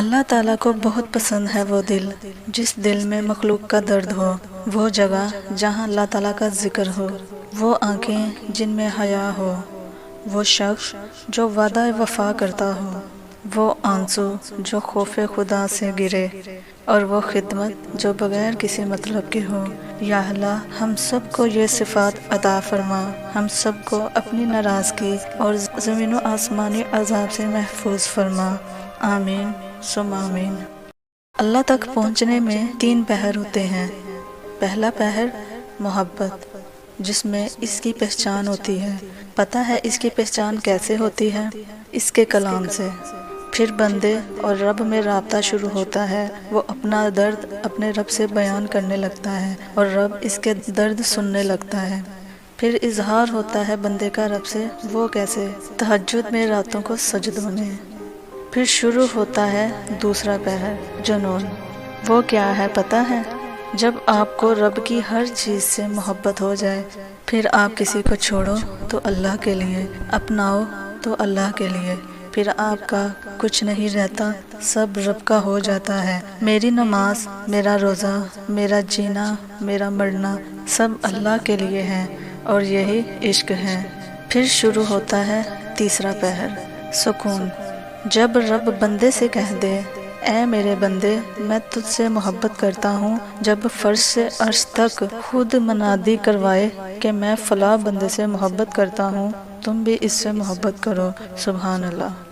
اللہ تعالیٰ کو بہت پسند ہے وہ دل جس دل میں مخلوق کا درد ہو، وہ جگہ جہاں اللہ تعالیٰ کا ذکر ہو، وہ آنکھیں جن میں حیا ہو، وہ شخص جو وعدہ وفا کرتا ہو، وہ آنسو جو خوف خدا سے گرے، اور وہ خدمت جو بغیر کسی مطلب کی ہو۔ یا اللہ ہم سب کو یہ صفات عطا فرما، ہم سب کو اپنی ناراضگی اور زمین و آسمانی عذاب سے محفوظ فرما، آمین ثم آمین۔ اللہ تک پہنچنے میں 3 پہر ہوتے ہیں۔ پہلا پہر محبت، جس میں اس کی پہچان ہوتی ہے۔ پتہ ہے اس کی پہچان کیسے ہوتی ہے؟ اس کے کلام سے۔ پھر بندے اور رب میں رابطہ شروع ہوتا ہے، وہ اپنا درد اپنے رب سے بیان کرنے لگتا ہے اور رب اس کے درد سننے لگتا ہے۔ پھر اظہار ہوتا ہے بندے کا رب سے، وہ کیسے؟ تہجد میں راتوں کو سجدوں میں۔ پھر شروع ہوتا ہے دوسرا پہر جنون۔ وہ کیا ہے پتہ ہے؟ جب آپ کو رب کی ہر چیز سے محبت ہو جائے، پھر آپ کسی کو چھوڑو تو اللہ کے لیے، اپناؤ تو اللہ کے لیے، پھر آپ کا کچھ نہیں رہتا، سب رب کا ہو جاتا ہے۔ میری نماز، میرا روزہ، میرا جینا، میرا مرنا سب اللہ کے لیے ہے، اور یہی عشق ہے۔ پھر شروع ہوتا ہے تیسرا پہر سکون۔ جب رب بندے سے کہہ دے، اے میرے بندے میں تجھ سے محبت کرتا ہوں، جب فرش سے عرش تک خود منادی کروائے کہ میں فلاں بندے سے محبت کرتا ہوں، تم بھی اس سے محبت کرو، سبحان اللہ۔